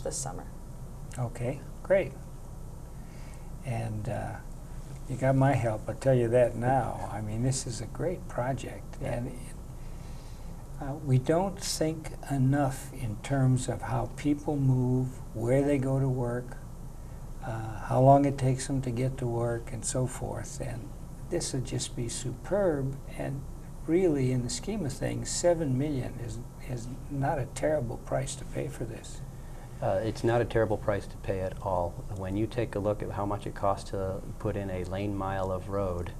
this summer. Okay, great. And you got my help, I'll tell you that now. I mean, this is a great project. And we don't think enough in terms of how people move, where they go to work, how long it takes them to get to work, and so forth. And this would just be superb. And really, in the scheme of things, $7 million is not a terrible price to pay for this. It's not a terrible price to pay at all. When you take a look at how much it costs to put in a lane mile of road,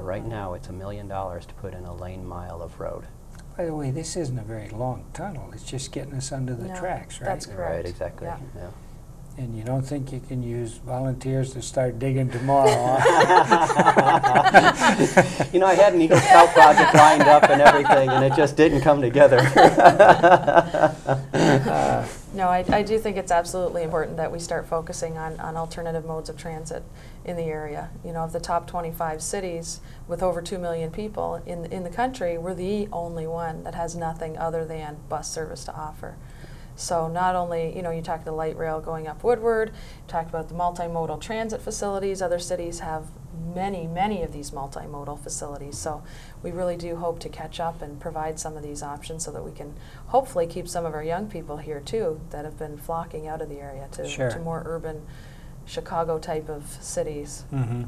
right now it's $1 million to put in a lane mile of road. By the way, this isn't a very long tunnel. It's just getting us under the tracks, right? That's correct. Right, exactly. Yeah. Yeah. And you don't think you can use volunteers to start digging tomorrow, huh? You know, I had an Eagle Scout project lined up and everything, and it just didn't come together. No, I do think it's absolutely important that we start focusing on alternative modes of transit in the area. You know, of the top 25 cities with over 2 million people in the country, we're the only one that has nothing other than bus service to offer. So not only, you know, you talk the light rail going up Woodward, you talk about the multimodal transit facilities. Other cities have many, many of these multimodal facilities. So we really do hope to catch up and provide some of these options so that we can hopefully keep some of our young people here too that have been flocking out of the area to more urban Chicago type of cities. Mm-hmm.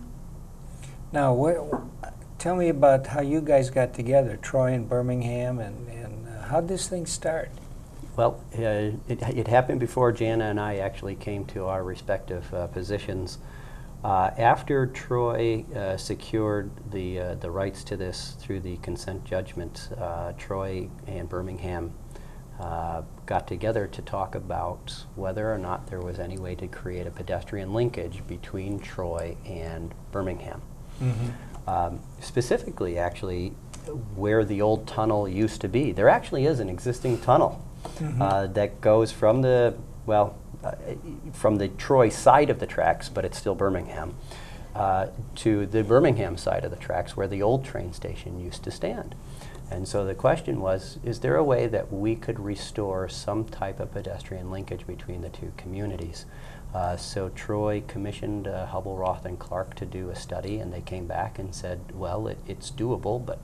Now, tell me about how you guys got together, Troy and Birmingham, and how'd this thing start? Well, it happened before Jana and I actually came to our respective positions. After Troy secured the rights to this through the consent judgment, Troy and Birmingham got together to talk about whether or not there was any way to create a pedestrian linkage between Troy and Birmingham. Mm-hmm. Specifically, actually, where the old tunnel used to be. There actually is an existing tunnel. Mm-hmm. That goes from the, from the Troy side of the tracks, but it's still Birmingham, to the Birmingham side of the tracks where the old train station used to stand. And so the question was, is there a way that we could restore some type of pedestrian linkage between the two communities? So Troy commissioned Hubble, Roth, and Clark to do a study, and they came back and said, well, it's doable, but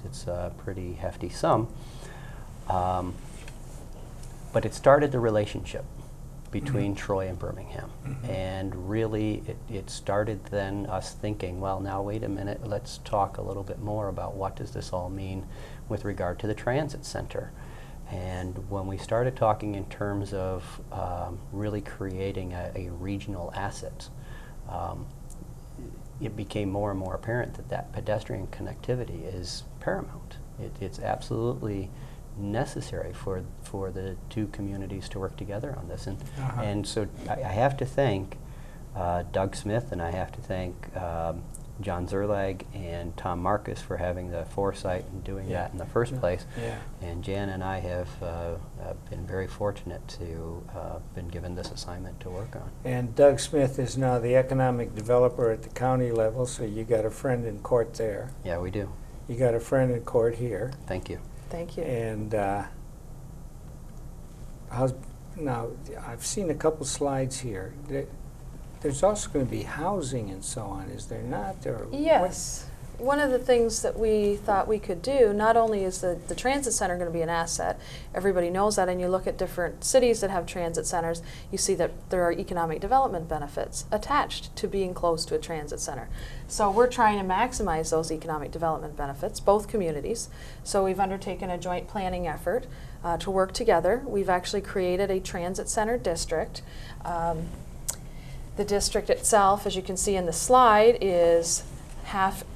it's a pretty hefty sum. But it started the relationship between Troy and Birmingham. Mm-hmm. And really, it started then us thinking, well, now wait a minute, let's talk a little bit more about what does this all mean with regard to the transit center. And when we started talking in terms of really creating a regional asset, it became more and more apparent that pedestrian connectivity is paramount. It's absolutely necessary for the two communities to work together on this. And so I have to thank Doug Smith, and I have to thank John Zerlag and Tom Marcus for having the foresight and doing that in the first place. Yeah. And Jan and I have been very fortunate to been given this assignment to work on. And Doug Smith is now the economic developer at the county level, so you got a friend in court there. Yeah, we do. You got a friend in court here. Thank you. Thank you. And now, I've seen a couple slides here. There's also going to be housing and so on, is there not? Or yes. One of the things that we thought we could do, not only is the transit center going to be an asset, everybody knows that, and you look at different cities that have transit centers, you see that there are economic development benefits attached to being close to a transit center. So we're trying to maximize those economic development benefits, both communities. So we've undertaken a joint planning effort to work together. We've actually created a transit center district. The district itself, as you can see in the slide, is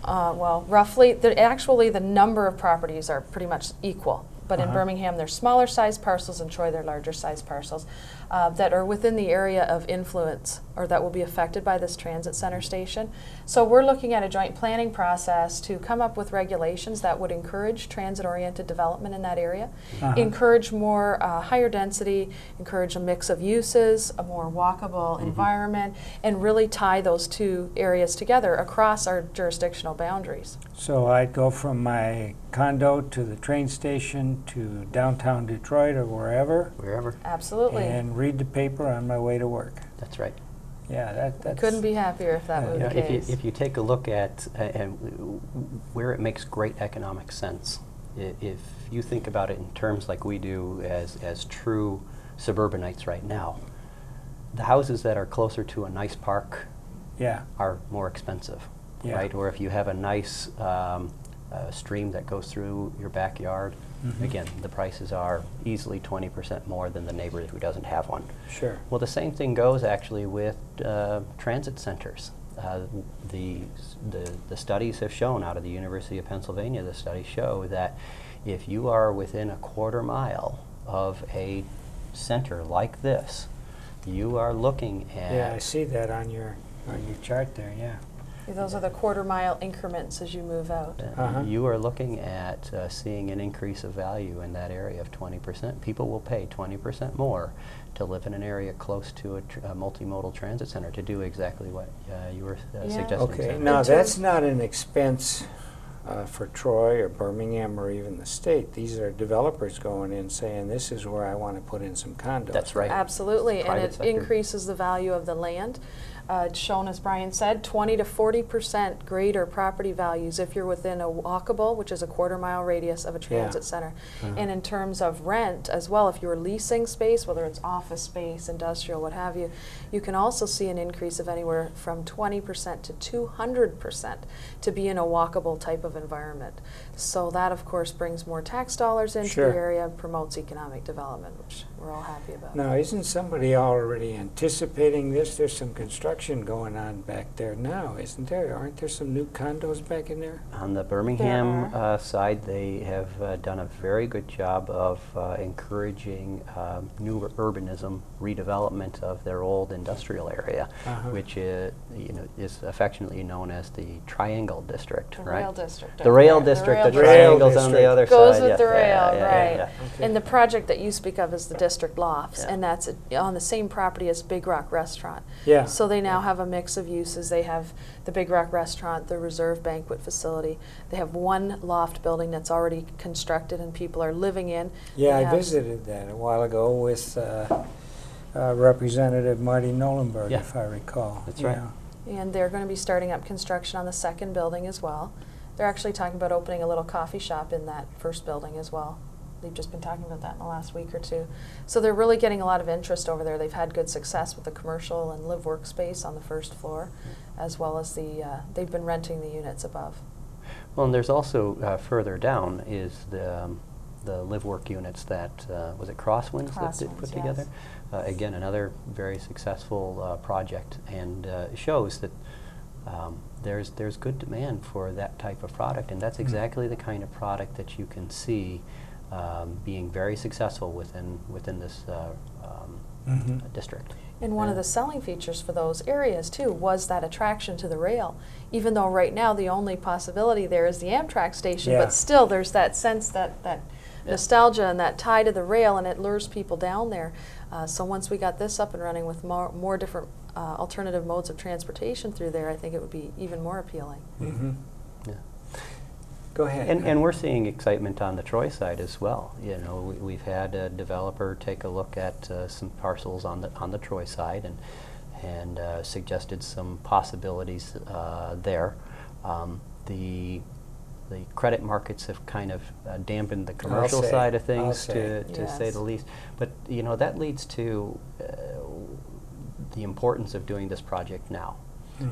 roughly, actually the number of properties are pretty much equal. But in Birmingham, they're smaller sized parcels, in Troy, they're larger sized parcels that are within the area of influence or that will be affected by this transit center station. So we're looking at a joint planning process to come up with regulations that would encourage transit-oriented development in that area, encourage more higher density, encourage a mix of uses, a more walkable environment, and really tie those two areas together across our jurisdictional boundaries. So I'd go from my condo to the train station to downtown Detroit or wherever Wherever. Absolutely. and read the paper on my way to work. That's right. Yeah, that's... Couldn't be happier if that Yeah. were You the know, case. if you take a look at where it makes great economic sense, if you think about it in terms like we do as true suburbanites right now, the houses that are closer to a nice park Yeah, are more expensive, Yeah. right? Or if you have a nice stream that goes through your backyard, again, the prices are easily 20% more than the neighbor who doesn't have one. sure. Well, the same thing goes actually with transit centers. The studies have shown out of the University of Pennsylvania, the studies show that if you are within a quarter mile of a center like this, you are looking at... Yeah, I see that on your chart there, yeah. Those are the quarter-mile increments as you move out. Uh-huh. You are looking at seeing an increase of value in that area of 20%. People will pay 20% more to live in an area close to a multimodal transit center to do exactly what you were suggesting. Okay, Sarah. now that's not an expense for Troy or Birmingham or even the state. These are developers going in saying, this is where I want to put in some condos. That's right. Absolutely, and Private it sector. increases the value of the land. It's shown, as Brian said, 20 to 40% greater property values if you're within a walkable, which is a quarter-mile radius of a transit center. And in terms of rent as well, if you're leasing space, whether it's office space, industrial, what have you, you can also see an increase of anywhere from 20% to 200% to be in a walkable type of environment. So that, of course, brings more tax dollars into Sure. the area and promotes economic development, which we're all happy about. Now, isn't somebody already anticipating this? There's some construction going on back there now, isn't there? Aren't there some new condos back in there? On the Birmingham side, they have done a very good job of encouraging new urbanism, redevelopment of their old industrial area, which is affectionately known as the Triangle District, The right? rail district. The rail district, the Rail triangles on the district. other Goes side. with yeah, the rail, right. Okay. And the project that you speak of is the District Lofts, Yeah. and that's on the same property as Big Rock Restaurant. Yeah. So they now have a mix of uses. They have the Big Rock Restaurant, the Reserve Banquet Facility. They have one loft building that's already constructed and people are living in. Yeah, They I have- visited that a while ago with Representative Marty Nolenberg, Yeah. if I recall. That's right. Yeah. And they're going to be starting up construction on the second building as well. They're actually talking about opening a little coffee shop in that first building as well. They've just been talking about that in the last week or two. So they're really getting a lot of interest over there. They've had good success with the commercial and live workspace on the first floor, as well as they've been renting the units above. Well, and there's also further down is the live work units that was it Crosswinds that they Crosswinds, put yes. together. Again, another very successful project, and shows that there's good demand for that type of product, and that's exactly the kind of product that you can see being very successful within this district. And one of the selling features for those areas, too, was that attraction to the rail. Even though right now the only possibility there is the Amtrak station, Yeah. but still there's that sense, that nostalgia and that tie to the rail, and it lures people down there. So once we got this up and running with more different alternative modes of transportation through there, I think it would be even more appealing. Mm-hmm. Yeah. Go ahead. And we're seeing excitement on the Troy side as well. You know, we've had a developer take a look at some parcels on the Troy side and suggested some possibilities there. The credit markets have kind of dampened the commercial side of things, to say Yes. the least. But you know, that leads to the importance of doing this project now.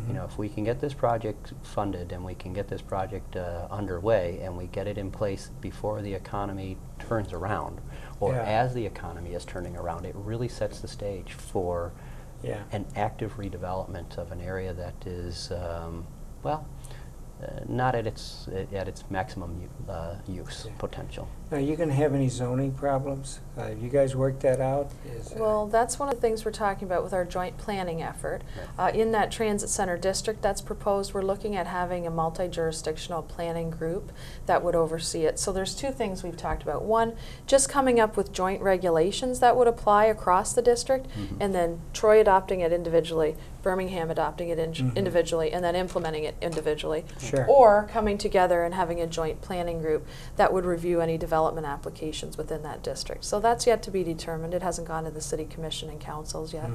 You know, if we can get this project funded and we can get this project underway and we get it in place before the economy turns around, or Yeah. as the economy is turning around, it really sets the stage for an active redevelopment of an area that is, not at its maximum use potential. Now, you going to have any zoning problems? You guys worked that out? Well, that's one of the things we're talking about with our joint planning effort. In that transit center district that's proposed, we're looking at having a multi-jurisdictional planning group that would oversee it. So there's two things we've talked about. One, just coming up with joint regulations that would apply across the district, and then Troy adopting it individually, Birmingham adopting it individually, and then implementing it individually. Sure. Or coming together and having a joint planning group that would review any development applications within that district. So that's yet to be determined. It hasn't gone to the city commission and councils yet.